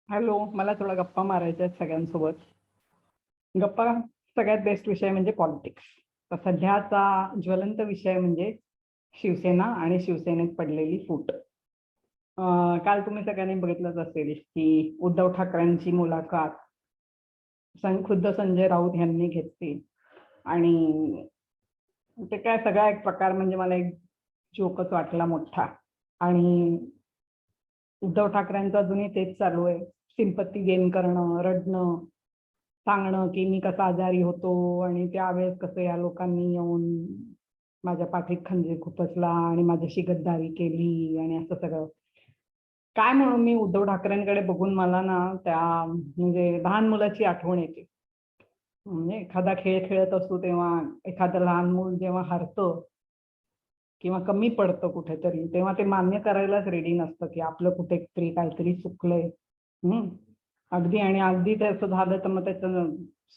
Hello, मला थोडा गप्पा मारायच्या आहेत सगळ्यांसोबत. गप्पा सगळ्यात बेस्ट विषय म्हणजे पॉलिटिक्स. तर सध्याचा ज्वलंत विषय म्हणजे शिवसेना आणि शिवसेनेत पडलेली फूट. काल तुम्ही सगळ्यांनी बघितलंच असेल की उद्धव ठाकरेंची मुलाखत खुद्द संजय राऊत यांनी घेतली आणि ते काय सगळा एक प्रकार म्हणजे मला एक जोकच वाटला मोठा. आणि उद्धव ठाकरेंचं अजूनही तेच चालू आहे, सिंपत्ती गेन करणं, रडणं, सांगणं की मी कसा आजारी होतो आणि त्यावेळेस कसं या लोकांनी येऊन माझ्या पाठीत खंजीर खुपसला आणि माझ्याशी गद्दारी केली आणि असं सगळं. काय म्हणून मी उद्धव ठाकरेंकडे बघून मला ना त्या म्हणजे लहान मुलाची आठवण येते. म्हणजे एखादा खेळ खेळत असतो तेव्हा एखादं लहान मूल जेव्हा हरतं किंवा कमी पडतं कुठेतरी, तेव्हा ते मान्य करायलाच रेडी नसतं की आपलं कुठेतरी काहीतरी चुकलंय. अगदी आणि अगदी त्याचं झालं तर मग त्याचं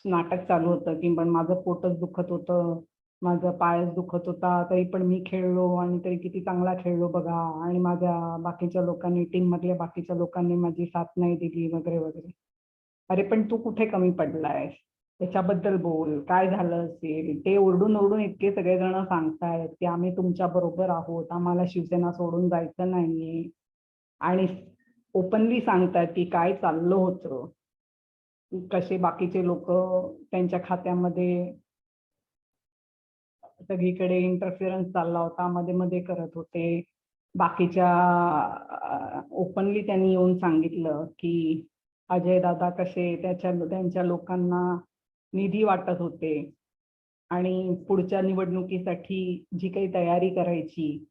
नाटक चालू होतं की पण माझं पोटच दुखत होतं, माझा पायच दुखत होता, तरी पण मी खेळलो आणि तरी किती चांगला खेळलो बघा, आणि माझ्या बाकीच्या लोकांनी, टीम मधल्या बाकीच्या लोकांनी माझी साथ नाही दिली वगैरे वगैरे. अरे पण तू कुठे कमी पडलायस, त्याच्याबद्दल बोल, काय झालं असेल. ते ओरडून ओरडून इतके सगळेजण सांगतायत की आम्ही तुमच्या बरोबर आहोत, आम्हाला शिवसेना सोडून जायचं नाहीये, आणि ओपनली सांगतायत की काय चाललं होतं, कसे बाकीचे लोक त्यांच्या खात्यामध्ये सगळीकडे इंटरफिरन्स चालला होता, मध्ये मध्ये करत होते. बाकीच्या ओपनली त्यांनी येऊन सांगितलं की अजय दादा कसे त्यांच्या लोकांना निधी वाटत होते आणि पुढच्या निवडणुकीसाठी जी काही तयारी करायची,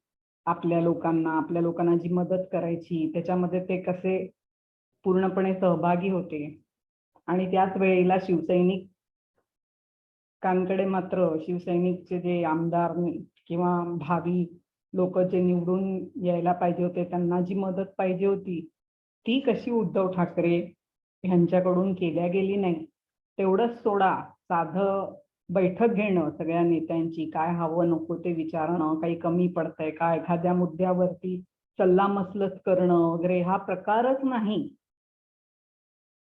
आपल्या लोकांना जी मदत करायची त्याच्यामध्ये ते कसे पूर्णपणे सहभागी होते. आणि त्याच वेळेला शिवसैनिकांकडे मात्र शिवसैनिकचे जे आमदार किंवा भावी लोक जे निवडून यायला पाहिजे होते त्यांना जी मदत पाहिजे होती ती कशी उद्धव ठाकरे यांच्याकडून केल्या गेली नाही. तेवढंच सोडा, साधं बैठक घेणं सगळ्या नेत्यांची, काय हवं नको ते विचारणं, काही कमी पडतंय का, एखाद्या मुद्द्यावरती सल्लामसलत करणं वगैरे हा प्रकारच नाही.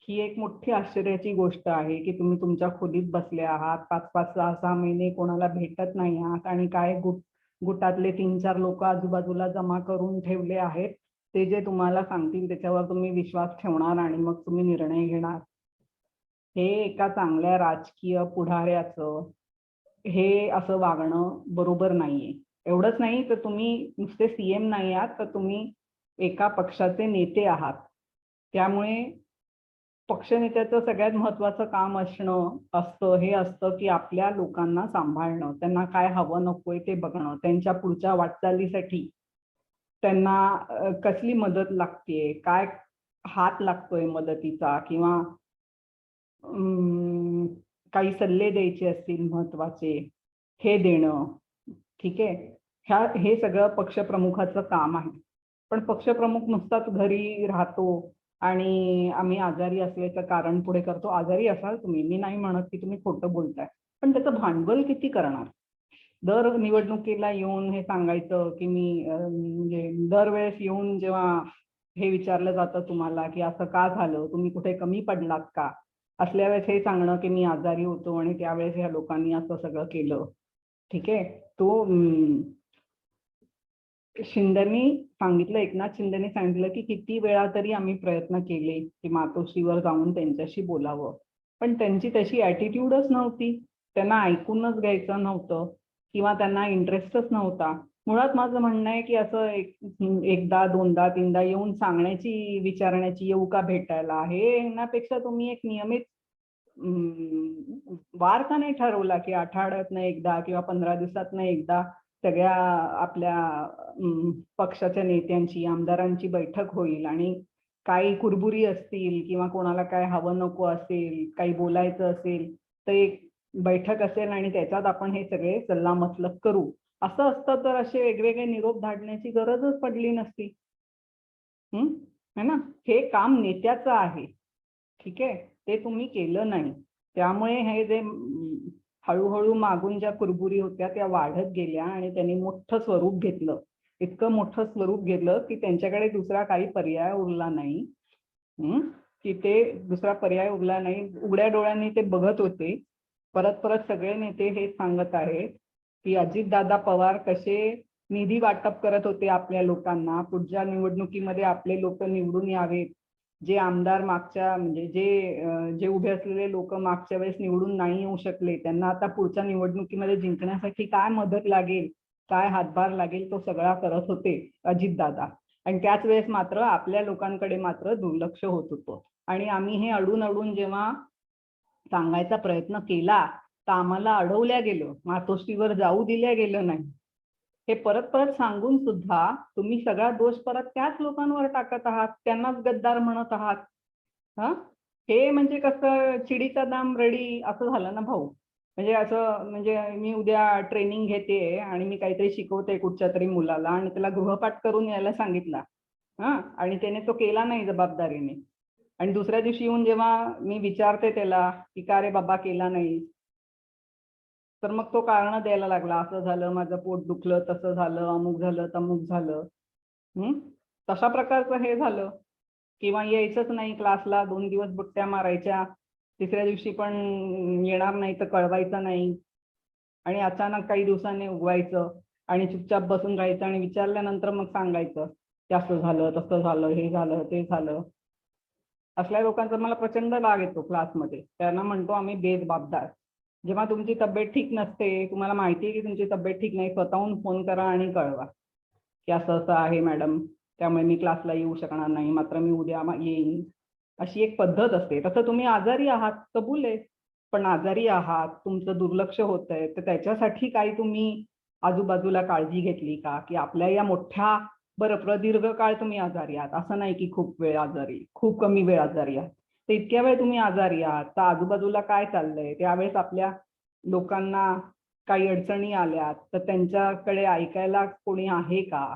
ही एक मोठी आश्चर्याची गोष्ट आहे की तुम्ही तुमच्या खोलीत बसले आहात, 5-5, 6-6 महिने कोणाला भेटत नाही आहात आणि काय गुटातले 3-4 लोक आजूबाजूला जमा करून ठेवले आहेत, ते जे तुम्हाला सांगतील त्याच्यावर तुम्ही विश्वास ठेवणार आणि मग तुम्ही निर्णय घेणार. हे एका चांगल्या राजकीय पुढाऱ्याचं हे असं वागणं बरोबर नाहीये. एवढंच नाही तर तुम्ही नुसते सीएम नाही आहात, तर तुम्ही एका पक्षाचे नेते आहात. त्यामुळे पक्षनेत्याचं सगळ्यात महत्वाचं काम असतं हे असतं की आपल्या लोकांना सांभाळणं, त्यांना काय हवं नकोय ते बघणं, त्यांच्या पुढच्या वाटचालीसाठी त्यांना कसली मदत लागतेय, काय हात लागतोय मदतीचा, किंवा काही सल्ले द्यायचे असतील महत्वाचे, हे देणं. ठीक आहे, हे सगळं पक्षप्रमुखाचं काम आहे. पण पक्षप्रमुख नुसताच घरी राहतो आणि आम्ही आजारी असल्याचं कारण पुढे करतो. आजारी असाल तुम्ही, मी नाही म्हणत की तुम्ही खोटं बोलताय, पण त्याचं भांडवल किती करणार. दर निवडणुकीला येऊन हे सांगायचं की मी म्हणजे दरवेळेस येऊन जेव्हा हे विचारलं जातं तुम्हाला की असं का झालं, तुम्ही कुठे कमी पडलात का, असल्या वेळेस हे सांगणं की मी आजारी होतो आणि त्यावेळेस ह्या लोकांनी असं सगळं केलं. ठीक आहे, तो शिंदेनी सांगितलं, एकनाथ शिंदेनी सांगितलं की किती वेळा तरी आम्ही प्रयत्न केले की मातोश्रीवर जाऊन त्यांच्याशी बोलावं, पण त्यांची तशी ऍटिट्यूडच नव्हती. त्यांना ऐकूनच घ्यायचं नव्हतं किंवा त्यांना इंटरेस्टच नव्हता. मुळात माझं म्हणणं आहे की असं एकदा दोनदा तीनदा येऊन सांगण्याची विचारण्याची, येऊ का भेटायला, हे येण्यापेक्षा तुम्ही एक नियमित वार का नाही ठरवला की आठवड्यातनं एकदा किंवा 15 दिवसातनं एकदा सगळ्या आपल्या पक्षाच्या नेत्यांची, आमदारांची बैठक होईल आणि काही कुरबुरी असतील किंवा कोणाला काय हवं नको असेल, काही बोलायचं असेल, तर एक बैठक असेल आणि त्याच्यात आपण हे सगळे सल्लामसलत करू. असं असतं तर असे वेगवेगळे निरोप धाडण्याची गरजच पडली नसती. है ना. हे काम नेत्याचं आहे. ठीक आहे, ते तुम्ही केलं नाही. त्यामुळे हे जे हळूहळू मागून ज्या कुरबुरी होत्या त्या वाढत गेल्या आणि त्यांनी मोठं स्वरूप घेतलं. इतकं मोठं स्वरूप घेतलं की त्यांच्याकडे दुसरा काही पर्याय उरला नाही. की ते दुसरा पर्याय उरला नाही. उघड्या डोळ्यांनी ते बघत होते. परत परत सगळे नेते हे सांगत आहेत की अजितदादा पवार कसे निधी वाटप करत होते आपल्या लोकांना, पुढच्या निवडणुकीमध्ये आपले लोक निवडून यावेत. जे आमदार मागच्या म्हणजे जे उभे असलेले लोक मागच्या वेळेस निवडून नाही येऊ शकले, त्यांना आता पुढच्या निवडणुकीमध्ये जिंकण्यासाठी काय मदत लागेल, काय हातभार लागेल, तो सगळा करत होते अजितदादा. आणि त्याच वेळेस मात्र आपल्या लोकांकडे मात्र दुर्लक्ष होत होतं. आणि आम्ही हे अडून अडून जेव्हा सांगायचा प्रयत्न केला तर आम्हाला अडवल्या गेलं, मातोश्रीवर जाऊ दिल्या गेलं नाही. हे परत परत सांगून सुद्धा तुम्ही सगळा दोष परत त्याच लोकांवर टाकत आहात, त्यांनाच गद्दार म्हणत आहात. हा, हे म्हणजे कसं चिडीचा दाम रडी असं झालं ना भाऊ. म्हणजे असं म्हणजे मी उद्या ट्रेनिंग घेते आणि मी काहीतरी शिकवते कुठच्या तरी मुलाला आणि त्याला गृहपाठ करून यायला सांगितला, हा, आणि त्याने तो केला नाही जबाबदारीने, आणि दुसऱ्या दिवशी येऊन जेव्हा मी विचारते त्याला की का रे बाबा केला नाही, तर मग तो कारण द्यायला लागला, असं झालं, माझं पोट दुखलं, तसं झालं, अमुक झालं, तमुक झालं. तशा प्रकारचं हे झालं. किंवा यायचंच नाही क्लासला, 2 दिवस बुट्ट्या मारायच्या, तिसऱ्या दिवशी पण येणार नाही तर कळवायचं नाही, आणि अचानक काही दिवसांनी उगवायचं आणि चुपचाप बसून राहायचं आणि विचारल्यानंतर मग सांगायचं की असं झालं, तसं झालं, हे झालं, ते झालं. असल्या लोकांचा मला प्रचंड राग येतो क्लासमध्ये. त्यांना म्हणतो आम्ही बेजबाबदार. जेव्हा तुमची तब्येत ठीक नसते, तुम्हाला माहिती आहे की तुमची तब्येत ठीक नाही, स्वतःहून फोन करा आणि कळवा की असं असं आहे मॅडम, त्यामुळे मी क्लासला येऊ शकणार नाही, मात्र मी उद्या येईन. अशी एक पद्धत असते. तसं तुम्ही आजारी आहात, कबूल आहे, पण आजारी आहात, तुमचं दुर्लक्ष होत आहे, तर त्याच्यासाठी काही तुम्ही आजूबाजूला काळजी घेतली का? की आपल्या या मोठ्या, बरं प्रदीर्घ काळ तुम्ही आजारी आहात, असं नाही की खूप वेळ आजारी, खूप कमी वेळ आजारी आहात, तर इतक्या वेळ तुम्ही आजारी आहात, तर आजूबाजूला काय चाललंय, त्यावेळेस आपल्या लोकांना काही अडचणी आल्यात तर त्यांच्याकडे ऐकायला कोणी आहे का?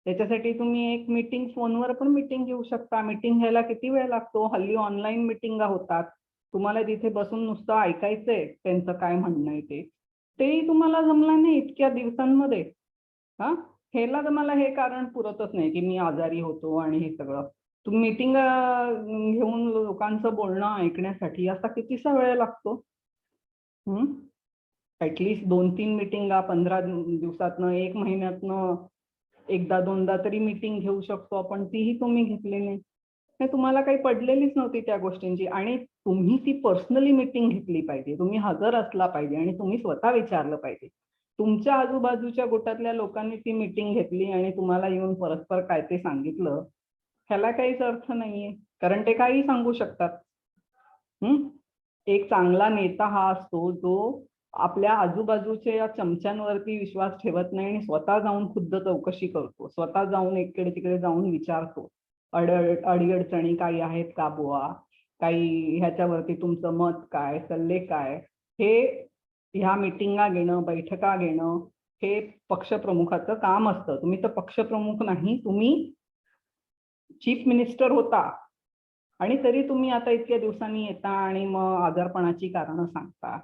त्याच्यासाठी तुम्ही एक मीटिंग, फोनवर पण मीटिंग घेऊ शकता. मीटिंग घ्यायला किती वेळ लागतो? हल्ली ऑनलाईन मीटिंगा होतात. तुम्हाला तिथे बसून नुसतं ऐकायचंय त्यांचं काय म्हणणं आहे ते, तेही तुम्हाला जमलं नाही इतक्या दिवसांमध्ये. हा, ह्याला तर मला हे कारण पुरतच नाही की मी आजारी होतो आणि हे सगळं. तुम्ही मीटिंग घेऊन लोकांचं बोलणं ऐकण्यासाठी असा कितीसा वेळ लागतो? ऍटलिस्ट 2-3 मीटिंगा 15 दिवसातनं, 1 महिन्यातनं एकदा दोनदा तरी मीटिंग घेऊ शकतो आपण, तीही तुम्ही घेतली नाही. तुम्हाला काही पडलेलीच नव्हती त्या गोष्टींची, आणि तुम्ही ती पर्सनली मीटिंग घेतली पाहिजे, तुम्ही हजर असला पाहिजे आणि तुम्ही स्वतः विचारलं पाहिजे. तुमच्या आजूबाजूच्या गटातल्या लोकांनी ती मीटिंग घेतली आणि तुम्हाला येऊन परस्पर काय ते सांगितलं, ह्याला काहीच अर्थ नाहीये, कारण ते काही सांगू शकतात. एक चांगला नेता हा असतो जो आपल्या आजूबाजूच्या चमच्यांवरती विश्वास ठेवत नाही आणि स्वतः जाऊन खुद्द चौकशी करतो, स्वतः जाऊन इकडे तिकडे जाऊन विचारतो, अडीअडचणी काही आहेत का बुवा, काही ह्याच्यावरती तुमचं मत काय, सल्ले काय. हे ह्या मीटिंगा घेणं, बैठका घेणं हे पक्षप्रमुखाचं काम असतं. तुम्ही तर पक्षप्रमुख नाही, तुम्ही चीफ मिनिस्टर होता, आणि तरी तुम्ही आता इतक्या दिवसांनी येता आणि मग आजारपणाची कारणं सांगता.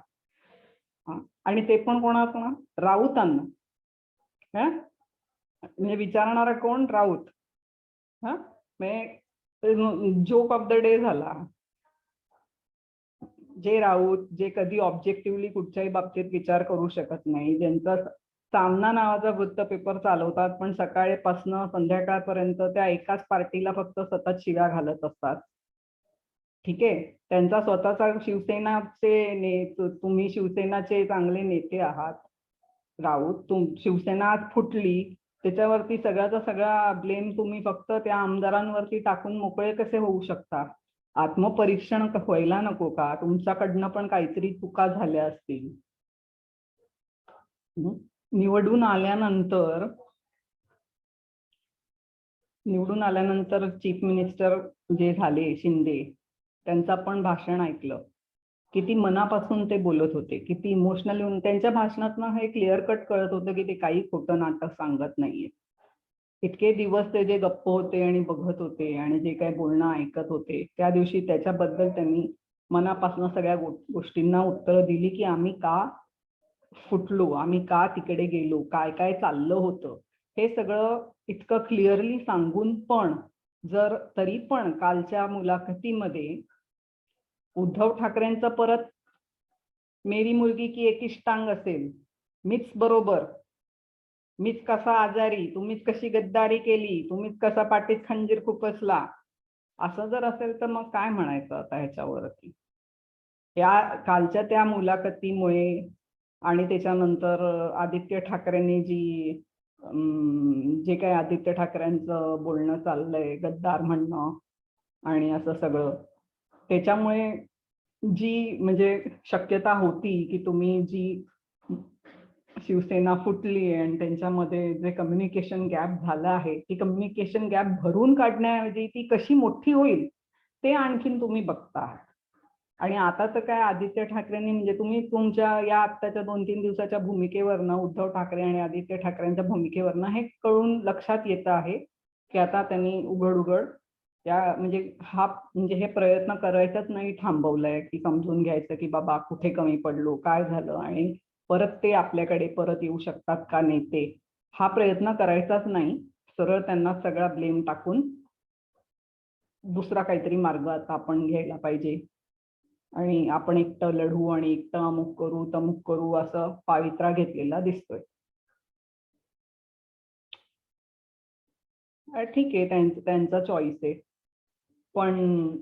आणि ते पण कोणाला? राऊतांना. म्हणजे विचारणारा कोण? Raut. Joke of the day झाला. जे राऊत, जे कधी ऑब्जेक्टिव्हली कुठच्याही बाबतीत विचार करू शकत नाही, ज्यांचा सामना नावाचा वृत्त पेपर चालवतात पण सकाळपासून संध्याकाळपर्यंत त्या एकाच पार्टीला फक्त सतत शिव्या घालत असतात. ठीक आहे, त्यांचा स्वतःचा शिवसेनाचे तुम्ही शिवसेनाचे चांगले नेते आहात राऊत, शिवसेना आज फुटली त्याच्यावरती सगळ्याचा सगळा ब्लेम तुम्ही फक्त त्या आमदारांवरती टाकून मोकळे कसे होऊ शकता? आत्मपरीक्षण व्हायला नको का? तुमच्याकडनं पण काहीतरी चुका झाल्या असतील. निवडून आल्यानंतर चीफ मिनिस्टर जे झाले शिंदे, त्यांचं पण भाषण ऐकलं, किती मनापासून ते बोलत होते, किती इमोशनल होऊन. त्यांच्या भाषणातनं हे क्लिअर कट कळत होतं की ते काही खोटं नाटक सांगत नाहीये. इतके दिवस ते जे गप्प होते आणि बघत होते आणि जे काही बोलणं ऐकत होते, त्या दिवशी त्याच्याबद्दल त्यांनी मनापासून सगळ्या गोष्टींना उत्तरं दिली की आम्ही का फुटलो, आम्ही का तिकडे गेलो, काय काय चाललं होतं, हे सगळं इतकं क्लिअरली सांगून पण जर तरी पण कालच्या मुलाखतीमध्ये उद्धव ठाकरेंचं परत मेरी मुलगी की एकीच टांग असेल, मीच बरोबर, मीच कसा आजारी, तुम्हीच कशी गद्दारी केली, तुम्हीच कसा पाठीत खंजीर खुपसला, असं जर असेल तर मग काय म्हणायचं आता ह्याच्यावरती. या कालच्या त्या मुलाखतीमुळे आणि त्याच्यानंतर आदित्य ठाकरेंनी जे काही आदित्य ठाकरेंचं बोलणं चाललंय, गद्दार म्हणणं आणि असं सगळं, त्याच्यामुळे जी म्हणजे शक्यता होती की तुम्ही जी शिवसेना फुटली आणि त्यांच्यामध्ये जे कम्युनिकेशन गॅप झालं आहे, ती कम्युनिकेशन गॅप भरून काढण्याऐवजी ती कशी मोठी होईल ते आणखीन तुम्ही बघता. आणि आता तर काय आदित्य ठाकरेंनी म्हणजे तुम्ही तुमच्या या आत्ताच्या 2-3 दिवसाच्या भूमिकेवरनं, उद्धव ठाकरे आणि आदित्य ठाकरेंच्या भूमिकेवरनं हे कळून लक्षात येतं आहे की आता त्यांनी उघड म्हणजे हे प्रयत्न करायचाच नाही थांबवलाय की समजून घ्यायचं की बाबा कुठे कमी पडलो, काय झालं आणि परत ते आपल्याकडे परत येऊ शकतात का नेते, हा प्रयत्न करायचाच नाही. सरळ त्यांना सगळा ब्लेम टाकून दुसरा काहीतरी मार्ग आता आपण घ्यायला पाहिजे आणि आपण एकटं लढू आणि एकटं अमुक करू तमुक करू असं पावित्रा घेतलेला दिसतोय. ठीक आहे, त्यांचा चॉईस आहे, पण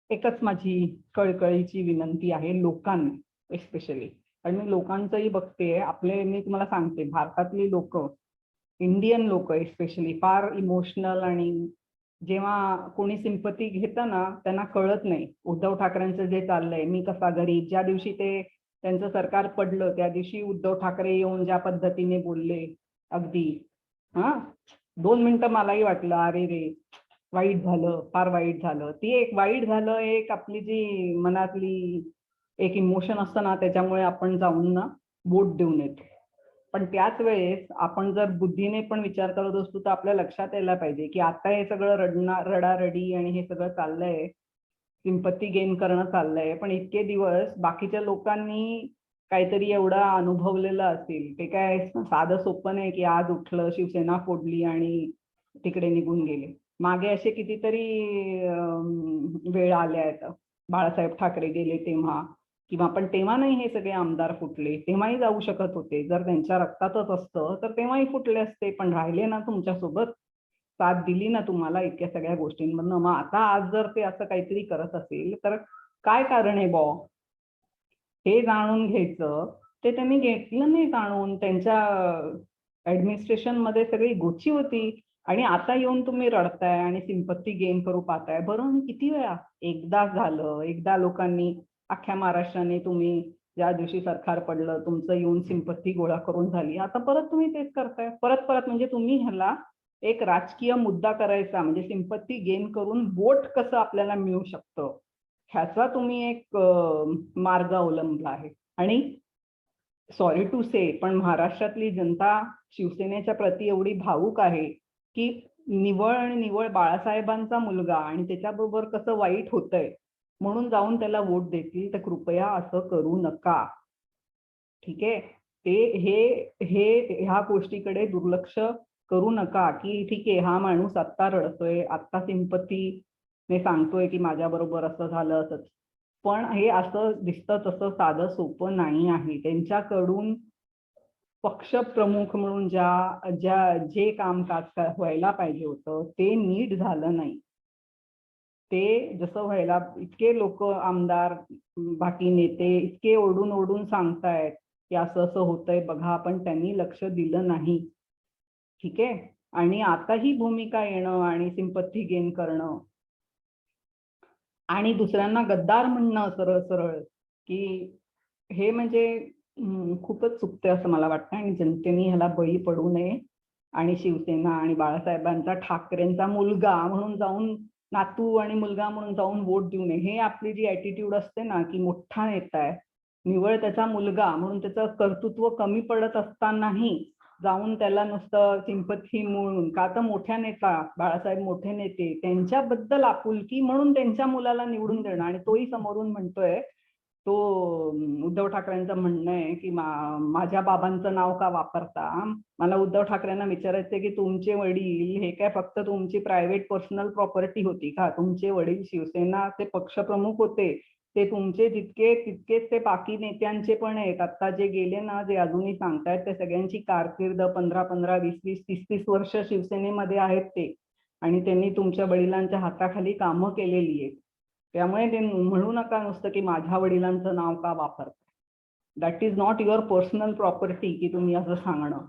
एकच माझी कळकळीची विनंती आहे लोकांना एस्पेशली, आणि मी लोकांचंही बघते. मी तुम्हाला सांगते, भारतातली लोक, इंडियन लोक एस्पेशली फार इमोशनल, आणि जेव्हा कोणी सिंपती घेतं ना त्यांना कळत नाही उद्धव ठाकरेंचं जे चाललंय, मी कसा गरीब. ज्या दिवशी त्यांचं सरकार पडलं त्या दिवशी उद्धव ठाकरे येऊन ज्या पद्धतीने बोलले, अगदी 2 मिनिटं मलाही वाटलं अरे रे वाईट झालं, फार वाईट झालं. ती एक वाईट झालं, एक आपली जी मनातली एक इमोशन असतं ना, त्याच्यामुळे आपण जाऊन ना वोट देऊन येतो. पण त्याच वेळेस आपण जर बुद्धीने पण विचार करत असतो तर आपल्या लक्षात यायला पाहिजे की आता हे सगळं रडारडी आणि हे सगळं चाललंय, सिंपत्ती गेन करणं चाललंय, पण इतके दिवस बाकीच्या लोकांनी काहीतरी एवढा अनुभवलेलं असेल, ते काय साधं सोपं नाही की आज उठलं, शिवसेना फोडली आणि तिकडे निघून गेले. मागे असे कितीतरी वेळ आल्या आहेत. बाळासाहेब ठाकरे गेले तेव्हा, किंवा पण तेव्हा नाही हे सगळे आमदार फुटले, तेव्हाही जाऊ शकत होते. जर त्यांच्या रक्तातच असतं तर तेव्हाही फुटले असते, पण राहिले ना तुमच्यासोबत, साथ दिली ना तुम्हाला इतक्या सगळ्या गोष्टींमधनं. मग आता आज जर ते असं काहीतरी करत असेल तर काय कारण आहे बॉ, हे जाणून घ्यायचं. ते त्यांनी घेतलं नाही जाणून. त्यांच्या ऍडमिनिस्ट्रेशन मध्ये सगळी गोची होती आणि आता येऊन तुम्ही रडताय आणि सिंपत्ती गेन करू पाहताय. बरं, किती वेळा, एकदा झालं, एकदा लोकांनी अख्ख्या महाराष्ट्राने तुम्ही ज्या दिवशी सरकार पडलं तुमचं येऊन सिंपत्ती गोळा करून झाली, आता परत तुम्ही तेच करताय. परत म्हणजे तुम्ही ह्याला एक राजकीय मुद्दा करायचा, म्हणजे सिंपत्ती गेन करून वोट कसं आपल्याला मिळू शकतं ह्याचा तुम्ही एक मार्ग अवलंबला आहे. आणि सॉरी टू से, पण महाराष्ट्रातली जनता शिवसेनेच्या प्रती एवढी भावूक आहे की निवळ आणि निवळ बाळासाहेबांचा मुलगा आणि त्याच्याबरोबर कसं वाईट होतंय म्हणून जाऊन त्याला वोट देतील. तर कृपया असं करू नका, ठीक आहे. ह्या गोष्टीकडे दुर्लक्ष करू नका की ठीक आहे, हा माणूस आत्ता रडतोय, आत्ता सिंपत्तीने सांगतोय की माझ्या बरोबर असं झालं असंच, पण हे असं दिसतं तसं साधं सोपं नाही आहे. त्यांच्याकडून पक्षप्रमुख म्हणून जे कामकाज व्हायला पाहिजे होतं ते नीट झालं नाही. ते जसं व्हायला, इतके लोक आमदार, बाकी नेते इतके ओरडून ओरडून सांगतायत की असं असं होतंय बघा, पण त्यांनी लक्ष दिलं नाही, ठीक आहे. आणि आता ही भूमिका येणं आणि सिंपत्ती गेन करणं आणि दुसऱ्यांना गद्दार म्हणणं सरळ सरळ, की हे म्हणजे खूपच चुकते असं मला वाटतं. आणि जनतेने ह्याला बळी पडू नये आणि शिवसेना आणि बाळासाहेबांचा ठाकरेंचा मुलगा म्हणून जाऊन, नातू आणि मुलगा म्हणून जाऊन वोट देऊ नये. हे आपली जी ऍटिट्यूड असते ना की मोठा नेता आहे, निवळ त्याचा मुलगा म्हणून त्याचं कर्तृत्व कमी पडत असतानाही जाऊन त्याला नुसतं सिंपथी म्हणून, का तर मोठ्या नेता बाळासाहेब मोठे नेते त्यांच्याबद्दल आपुलकी म्हणून त्यांच्या मुलाला निवडून देणं, आणि तोही समोरून म्हणतोय तो उद्धव ठाकरेंचं म्हणणं आहे की माझ्या बाबांचं नाव का वापरता. मला उद्धव ठाकरेंना विचारायचं की तुमचे वडील हे काय फक्त तुमची प्रायव्हेट पर्सनल प्रॉपर्टी होती का? तुमचे वडील शिवसेनाचे पक्षप्रमुख होते, ते तुमचे तितकेच ते बाकी नेत्यांचे पण आहेत. आता जे गेले ना, जे अजूनही सांगतायत, ते सगळ्यांची कारकीर्द 15-15, 20-20, 30-30 वर्ष शिवसेनेमध्ये आहेत ते, आणि त्यांनी तुमच्या वडिलांच्या हाताखाली कामं केलेली आहेत. त्यामुळे ते म्हणू नका नुसतं की माझ्या वडिलांचं नाव का वापरताय. That is not your personal property की तुम्ही असं सांगणं.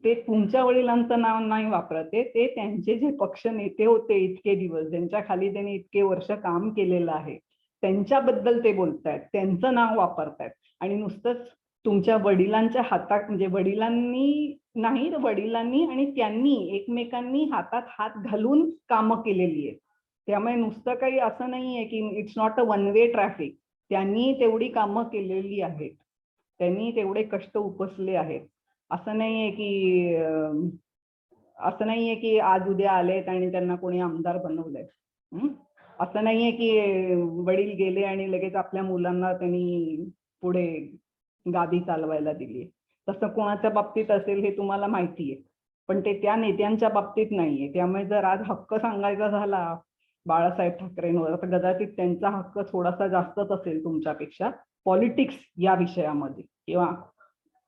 ते तुमच्या वडिलांचं नाव नाही वापरत, ते त्यांचे जे पक्ष नेते होते इतके दिवस, ज्यांच्या खाली त्यांनी इतके वर्ष काम केलेलं आहे, त्यांच्याबद्दल ते बोलतायत, त्यांचं नाव वापरतायत. आणि नुसतंच तुमच्या वडिलांच्या हातात, म्हणजे वडिलांनी नाही, वडिलांनी आणि त्यांनी एकमेकांनी हातात हात घालून कामं केलेली आहेत. त्यामुळे नुसतं काही असं नाहीये की it's not a one way traffic. त्यांनी तेवढी कामं केलेली आहेत, त्यांनी तेवढे कष्ट उपसले आहेत. असं नाहीये की आज उद्या आलेत आणि त्यांना कोणी आमदार बनवलंय. असं नाहीये की वडील गेले आणि लगेच आपल्या मुलांना त्यांनी पुढे गादी चालवायला दिली. तसं कोणाच्या बाबतीत असेल हे तुम्हाला माहितीये, पण ते त्या नेत्यांच्या बाबतीत नाहीये. त्यामुळे जर आज हक्क सांगायचा झाला बाळासाहेब ठाकरेंवर, तर कदाचित त्यांचा हक्क थोडासा जास्तच असेल तुमच्यापेक्षा पॉलिटिक्स या विषयामध्ये किंवा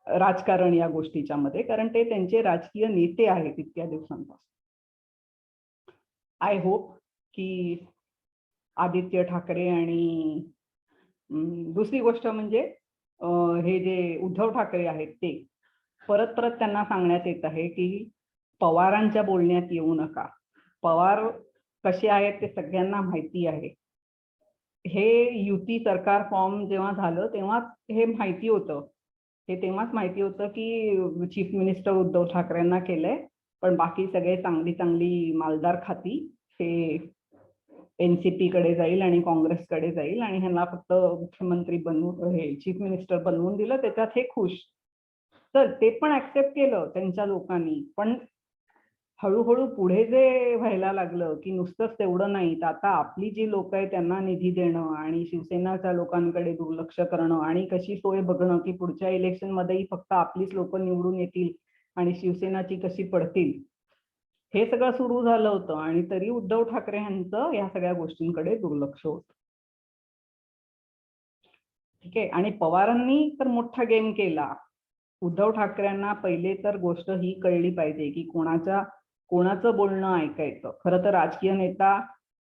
राजकारण या गोष्टीच्या मध्ये, कारण ते त्यांचे राजकीय नेते आहेत इतक्या दिवसांपासून. आय होप की आदित्य ठाकरे आणि दुसरी गोष्ट म्हणजे हे जे उद्धव ठाकरे आहेत ते परत त्यांना सांगण्यात येत आहे की पवारांच्या बोलण्यात येऊ नका. पवार कसे आहेत ते सगळ्यांना माहिती आहे. हे युती सरकार फॉर्म जेव्हा झालं तेव्हा हे माहिती होतं. हे तेव्हाच माहिती होतं की चीफ मिनिस्टर उद्धव ठाकरेंना केलंय, पण बाकी सगळे चांगली मालदार खाती हे एनसीपी कडे जाईल आणि काँग्रेसकडे जाईल, आणि ह्यांना फक्त मुख्यमंत्री बनवून, हे चीफ मिनिस्टर बनवून दिलं, त्याच्यात हे खुश. तर ते पण ऍक्सेप्ट केलं त्यांच्या लोकांनी. पण हळूहळू पुढे जे व्हायला लागलं की नुसतंच तेवढं नाही, तर आता आपली जी लोक आहेत त्यांना निधी देणं आणि शिवसेनाच्या लोकांकडे दुर्लक्ष करणं आणि कशी सोय बघणं की पुढच्या इलेक्शन मध्येही फक्त आपलीच लोक निवडून येतील आणि शिवसेनाची कशी पडतील, हे सगळं सुरू झालं होतं. आणि तरी उद्धव ठाकरे यांचं या सगळ्या गोष्टींकडे दुर्लक्ष होतं. ठीक आहे. आणि पवारांनी तर मोठा गेम केला. उद्धव ठाकरेंना पहिले तर गोष्ट ही कळली पाहिजे की कोणाचं बोलणं ऐकायचं. खरं तर राजकीय नेता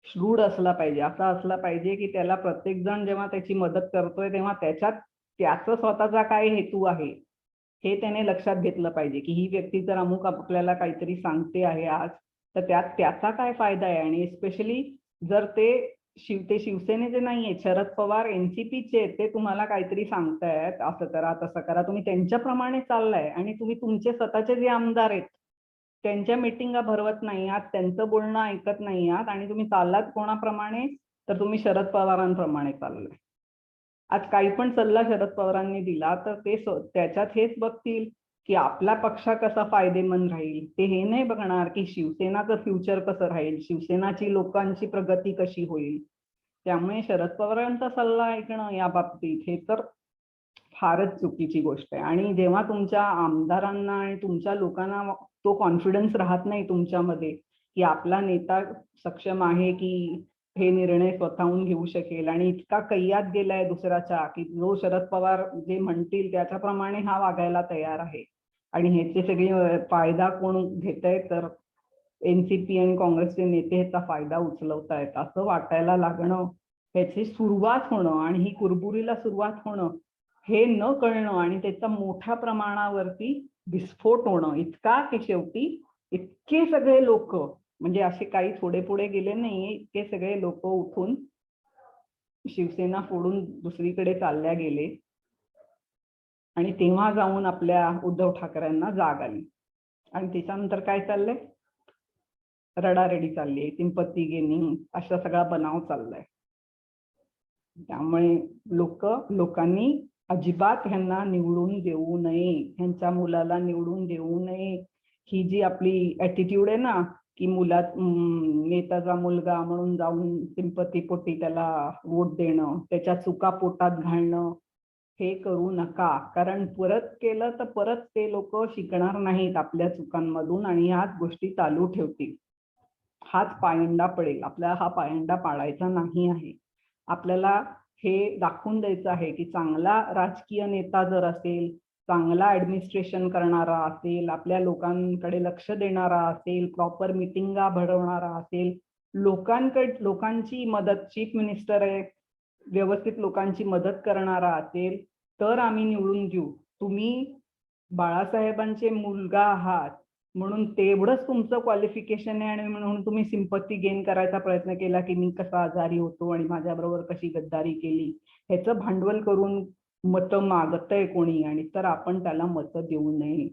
श्रूड असला पाहिजे, असा असला पाहिजे की त्याला प्रत्येक जण जेव्हा त्याची मदत करतोय तेव्हा त्याचं स्वतःचा काय हेतू आहे हे त्याने लक्षात घेतलं पाहिजे की ही व्यक्ती जर अमुक आपल्याला काहीतरी सांगते आहे आज, तर त्याचा काय फायदा आहे. आणि स्पेशली जर ते शिवसेनेचे नाहीये, शरद पवार एनसीपीचे, ते तुम्हाला काहीतरी सांगतायत असं करा तसं करा, तुम्ही त्यांच्याप्रमाणे चाललाय आणि तुम्ही तुमचे स्वतःचे जे आमदार आहेत त्यांच्या मिटिंगा भरवत नाही आहात, त्यांचं बोलणं ऐकत नाही आहात, आणि तुम्ही चाललात कोणाप्रमाणे, तर तुम्ही शरद पवारांप्रमाणे चाललाय. आज काही पण सल्ला शरद पवारांनी दिला तर ते त्याच्यात हेच बघतील की आपला पक्ष कसा फायदेमंद राहील. ते हे नाही बघणार की शिवसेनाचं फ्युचर कसं राहील, शिवसेनाची लोकांची प्रगती कशी होईल. त्यामुळे शरद पवारांचा सल्ला ऐकणं या बाबतीत हे तर फारच चुकीची गोष्ट आहे. आणि जेव्हा तुमच्या आमदारांना आणि तुमच्या लोकांना तो कॉन्फिडन्स राहत नाही तुमच्यामध्ये की आपला नेता सक्षम आहे की हे निर्णय स्वतःहून घेऊ शकेल, आणि इतका कैयात गेलाय दुसऱ्याच्या की जो शरद पवार जे म्हणतील त्याच्याप्रमाणे हा वागायला तयार आहे, आणि ह्याचे सगळे फायदा कोण घेतय, तर एनसीपी आणि काँग्रेसचे नेते ह्याचा फायदा उचलवतायत असं वाटायला लागणं, ह्याची सुरुवात होणं आणि ही कुरबुरीला सुरुवात होणं, हे न कळणं आणि त्याचा मोठ्या प्रमाणावरती विस्फोट होणं इतका की शेवटी इतके सगळे लोक, म्हणजे असे काही थोडे पुढे गेले नाही, इतके सगळे लोक उठून शिवसेना फोडून दुसरीकडे चालल्या गेले. आणि तेव्हा जाऊन आपल्या उद्धव ठाकरेंना जाग आली. आणि त्याच्यानंतर काय चाललंय, रडारडी चालली, सिंपत्ती गेनिंग असा सगळा बनाव चाललाय. त्यामुळे लोकांनी अजिबात ह्यांना निवडून देऊ नये, ह्यांच्या मुलाला निवडून देऊ नये. ही जी आपली ऍटिट्यूड आहे ना की नेत्याचा मुलगा म्हणून जाऊन सिंपतीपोटी त्याला वोट देणं, त्याच्या चुका पोटात घालणं, हे करू नका. कारण परत केलं तर परत ते लोक शिकणार नाहीत आपल्या चुकांमधून आणि ह्याच गोष्टी चालू ठेवतील. हाच पायंडा पडेल. आपल्याला हा पायंडा पाळायचा नाही आहे. आपल्याला हे दाखवून द्यायचं आहे की चांगला राजकीय नेता जर असेल, चांगला ऍडमिनिस्ट्रेशन करणारा असेल, आपल्या लोकांकडे लक्ष देणारा असेल, प्रॉपर मिटिंगा भरवणारा असेल, लोकांची मदत, चीफ मिनिस्टर आहे, व्यवस्थित लोकांची मदत करणारा असेल, तर आम्ही निवडून घेऊ. तुम्ही बाळासाहेबांचे मुलगा आहात म्हणून तेवढंच तुमचं क्वालिफिकेशन आहे आणि म्हणून तुम्ही सिंपत्ती गेन करायचा प्रयत्न केला की मी कसा आजारी होतो आणि माझ्याबरोबर कशी गद्दारी केली, ह्याचं भांडवल करून मतं मागतंय कोणी आणि तर आपण त्याला मतं देऊ नये.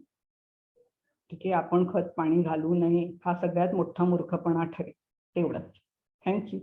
ठीक आहे, आपण खत पाणी घालू नये. हा सगळ्यात मोठा मूर्खपणा ठरेल. तेवढंच. थँक्यू.